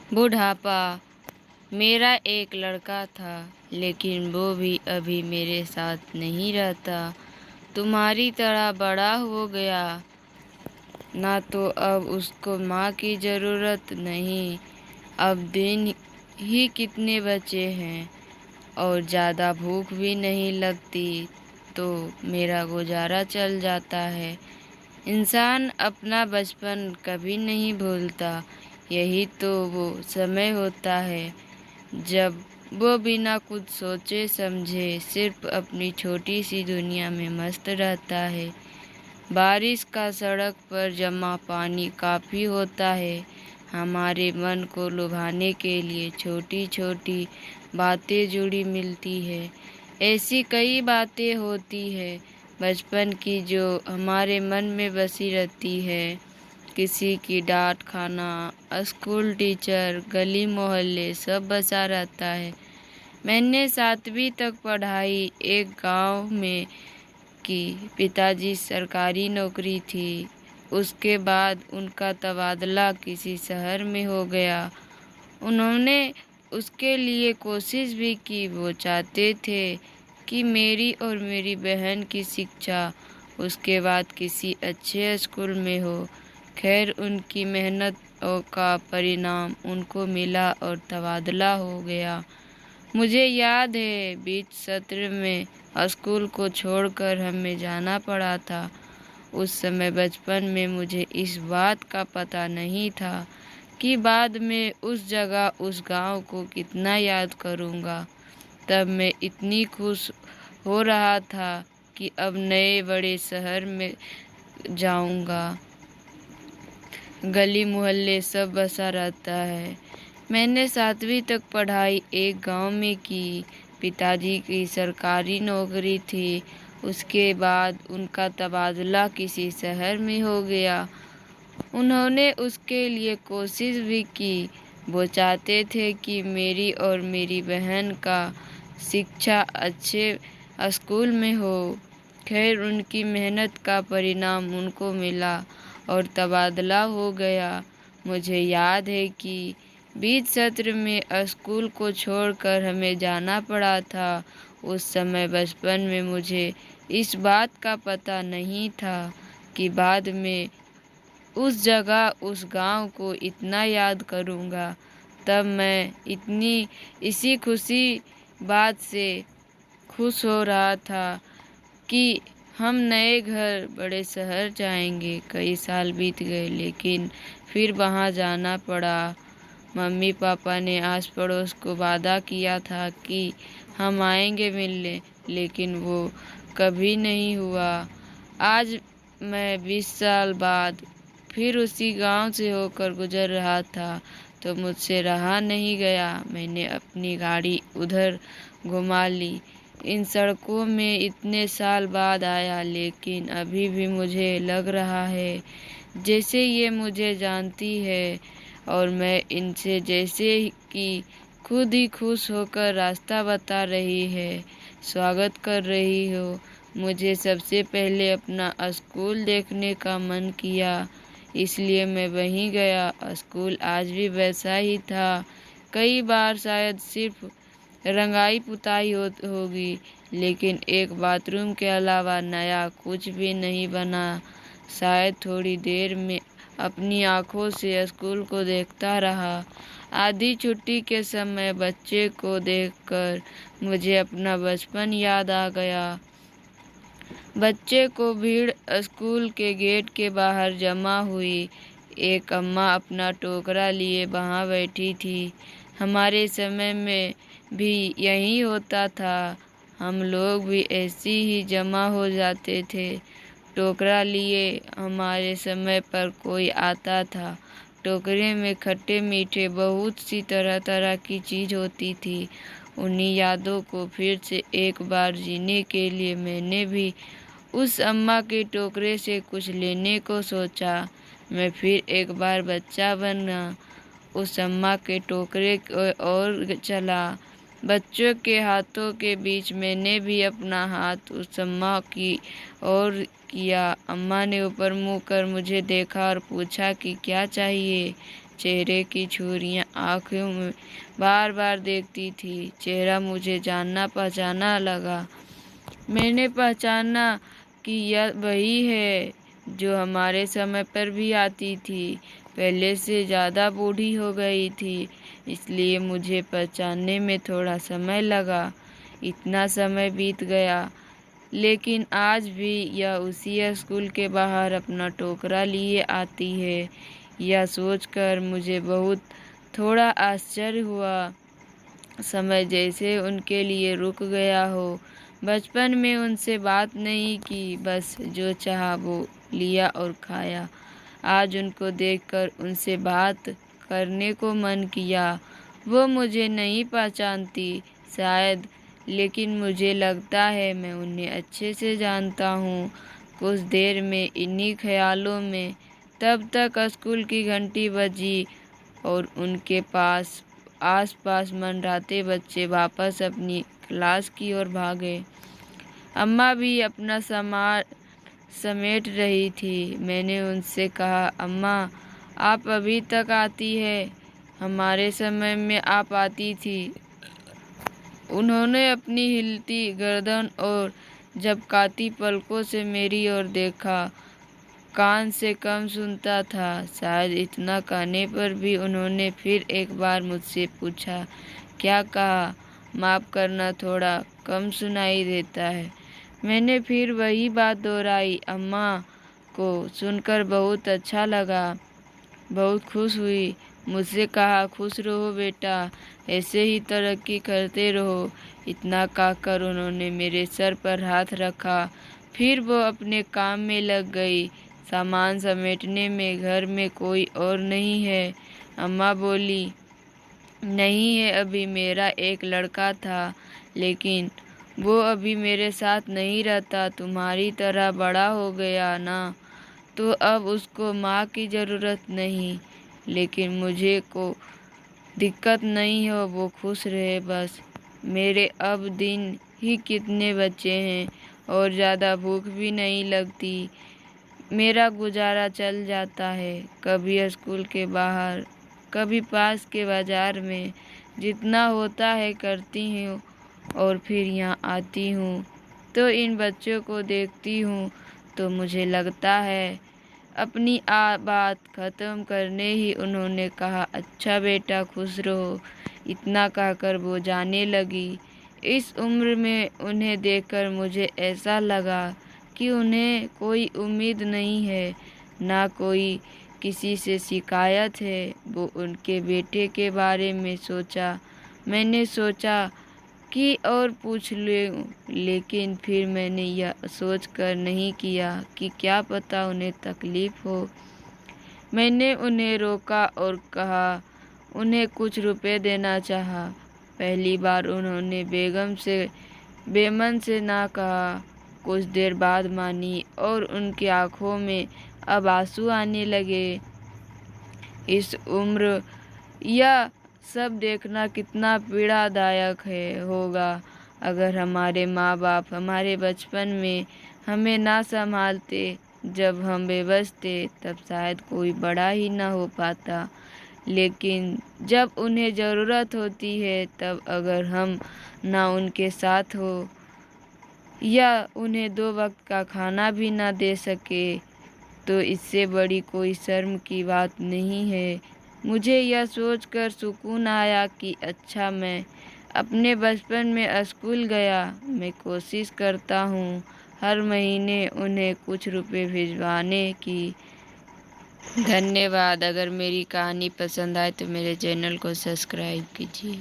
बुढ़ापा। मेरा एक लड़का था, लेकिन वो भी अभी मेरे साथ नहीं रहता। तुम्हारी तरह बड़ा हो गया ना, तो अब उसको माँ की ज़रूरत नहीं। अब दिन ही कितने बचे हैं और ज़्यादा भूख भी नहीं लगती, तो मेरा गुजारा चल जाता है। इंसान अपना बचपन कभी नहीं भूलता। यही तो वो समय होता है जब वो बिना कुछ सोचे समझे सिर्फ अपनी छोटी सी दुनिया में मस्त रहता है। बारिश का सड़क पर जमा पानी काफ़ी होता है हमारे मन को लुभाने के लिए। छोटी छोटी बातें जुड़ी मिलती है। ऐसी कई बातें होती है बचपन की जो हमारे मन में बसी रहती है। किसी की डांट खाना, स्कूल टीचर, गली मोहल्ले सब बसा रहता है। मैंने 7वीं तक पढ़ाई एक गांव में की। पिताजी सरकारी नौकरी थी। उसके बाद उनका तबादला किसी शहर में हो गया। उन्होंने उसके लिए कोशिश भी की। वो चाहते थे कि मेरी और मेरी बहन की शिक्षा उसके बाद किसी अच्छे स्कूल में हो। खैर, उनकी मेहनत का परिणाम उनको मिला और तबादला हो गया। मुझे याद है बीच सत्र में स्कूल को छोड़कर हमें जाना पड़ा था। उस समय बचपन में मुझे इस बात का पता नहीं था कि बाद में उस जगह, उस गांव को कितना याद करूंगा। तब मैं इतनी खुश हो रहा था कि अब नए बड़े शहर में जाऊंगा। गली मोहल्ले सब बसा रहता है। मैंने 7वीं तक पढ़ाई एक गांव में की। पिताजी की सरकारी नौकरी थी। उसके बाद उनका तबादला किसी शहर में हो गया। उन्होंने उसके लिए कोशिश भी की। वो चाहते थे कि मेरी और मेरी बहन का शिक्षा अच्छे स्कूल में हो। खैर, उनकी मेहनत का परिणाम उनको मिला और तबादला हो गया। मुझे याद है कि बीच सत्र में स्कूल को छोड़कर हमें जाना पड़ा था। उस समय बचपन में मुझे इस बात का पता नहीं था कि बाद में उस जगह, उस गांव को इतना याद करूंगा। तब मैं इसी खुशी बात से खुश हो रहा था कि हम नए घर, बड़े शहर जाएंगे। कई साल बीत गए, लेकिन फिर वहाँ जाना पड़ा। मम्मी पापा ने आस पड़ोस को वादा किया था कि हम आएंगे मिलने, लेकिन वो कभी नहीं हुआ। आज मैं 20 साल बाद फिर उसी गांव से होकर गुजर रहा था, तो मुझसे रहा नहीं गया। मैंने अपनी गाड़ी उधर घुमा ली। इन सड़कों में इतने साल बाद आया, लेकिन अभी भी मुझे लग रहा है जैसे ये मुझे जानती है और मैं इनसे जैसे कि खुद ही खुश होकर रास्ता बता रही है, स्वागत कर रही हो। मुझे सबसे पहले अपना स्कूल देखने का मन किया, इसलिए मैं वहीं गया। स्कूल आज भी वैसा ही था। कई बार शायद सिर्फ रंगाई पुताई होगी, लेकिन एक बाथरूम के अलावा नया कुछ भी नहीं बना। शायद थोड़ी देर में अपनी आंखों से स्कूल को देखता रहा। आधी छुट्टी के समय बच्चे को देखकर मुझे अपना बचपन याद आ गया। बच्चे को भीड़ स्कूल के गेट के बाहर जमा हुई। एक अम्मा अपना टोकरा लिए वहाँ बैठी थी। हमारे समय में भी यही होता था। हम लोग भी ऐसी ही जमा हो जाते थे, टोकरा लिए। हमारे समय पर कोई आता था, टोकरे में खट्टे मीठे बहुत सी तरह तरह की चीज़ होती थी। उन्हीं यादों को फिर से एक बार जीने के लिए मैंने भी उस अम्मा के टोकरे से कुछ लेने को सोचा। मैं फिर एक बार बच्चा बना, उस अम्मा के टोकरे की ओर चला। बच्चों के हाथों के बीच मैंने भी अपना हाथ उस अम्मा की ओर किया। अम्मा ने ऊपर मुँह कर मुझे देखा और पूछा कि क्या चाहिए। चेहरे की छुरियाँ आँखों में बार बार देखती थी। चेहरा मुझे जानना पहचाना लगा। मैंने पहचाना कि यह वही है जो हमारे समय पर भी आती थी। पहले से ज़्यादा बूढ़ी हो गई थी, इसलिए मुझे पहचानने में थोड़ा समय लगा। इतना समय बीत गया, लेकिन आज भी यह उसी स्कूल के बाहर अपना टोकरा लिए आती है। यह सोचकर मुझे बहुत थोड़ा आश्चर्य हुआ। समय जैसे उनके लिए रुक गया हो। बचपन में उनसे बात नहीं की, बस जो चाहा वो लिया और खाया। आज उनको देखकर उनसे बात करने को मन किया। वो मुझे नहीं पहचानती शायद, लेकिन मुझे लगता है मैं उन्हें अच्छे से जानता हूँ। कुछ देर में इन्हीं ख्यालों में तब तक स्कूल की घंटी बजी और उनके पास आसपास मंडराते बच्चे वापस अपनी क्लास की ओर भागे। अम्मा भी अपना सामान समेट रही थी। मैंने उनसे कहा, अम्मा, आप अभी तक आती है? हमारे समय में आप आती थी। उन्होंने अपनी हिलती गर्दन और झपकाती पलकों से मेरी ओर देखा। कान से कम सुनता था। शायद इतना कहने पर भी उन्होंने फिर एक बार मुझसे पूछा, क्या कहा? माफ़ करना, थोड़ा कम सुनाई देता है। मैंने फिर वही बात दोहराई। अम्मा को सुनकर बहुत अच्छा लगा, बहुत खुश हुई। मुझसे कहा, खुश रहो बेटा, ऐसे ही तरक्की करते रहो। इतना कहकर उन्होंने मेरे सर पर हाथ रखा। फिर वो अपने काम में लग गई, सामान समेटने में। घर में कोई और नहीं है। अम्मा बोली, नहीं है, अभी मेरा एक लड़का था, लेकिन वो अभी मेरे साथ नहीं रहता। तुम्हारी तरह बड़ा हो गया ना, तो अब उसको माँ की ज़रूरत नहीं। लेकिन मुझे को दिक्कत नहीं हो, वो खुश रहे बस। मेरे अब दिन ही कितने बचे हैं और ज़्यादा भूख भी नहीं लगती। मेरा गुजारा चल जाता है, कभी स्कूल के बाहर, कभी पास के बाज़ार में। जितना होता है करती हूँ और फिर यहाँ आती हूँ तो इन बच्चों को देखती हूँ तो मुझे लगता है। अपनी बात ख़त्म करने ही उन्होंने कहा, अच्छा बेटा, खुश रहो। इतना कहकर वो जाने लगी। इस उम्र में उन्हें देखकर मुझे ऐसा लगा कि उन्हें कोई उम्मीद नहीं है, ना कोई किसी से शिकायत है। वो उनके बेटे के बारे में सोचा। मैंने सोचा कि और पूछ लूँ, लेकिन फिर मैंने यह सोचकर नहीं किया कि क्या पता उन्हें तकलीफ़ हो। मैंने उन्हें रोका और कहा, उन्हें कुछ रुपए देना चाहा। पहली बार उन्होंने बेमन से ना कहा। कुछ देर बाद मानी और उनकी आंखों में अब आंसू आने लगे। इस उम्र यह सब देखना कितना पीड़ादायक होगा। अगर हमारे माँ बाप हमारे बचपन में हमें ना संभालते, जब हम बेबस थे, तब शायद कोई बड़ा ही ना हो पाता। लेकिन जब उन्हें ज़रूरत होती है, तब अगर हम ना उनके साथ हो या उन्हें 2 वक्त का खाना भी ना दे सके, तो इससे बड़ी कोई शर्म की बात नहीं है। मुझे यह सोचकर सुकून आया कि अच्छा, मैं अपने बचपन में स्कूल गया। मैं कोशिश करता हूँ हर महीने उन्हें कुछ रुपए भिजवाने की। धन्यवाद। अगर मेरी कहानी पसंद आए तो मेरे चैनल को सब्सक्राइब कीजिए।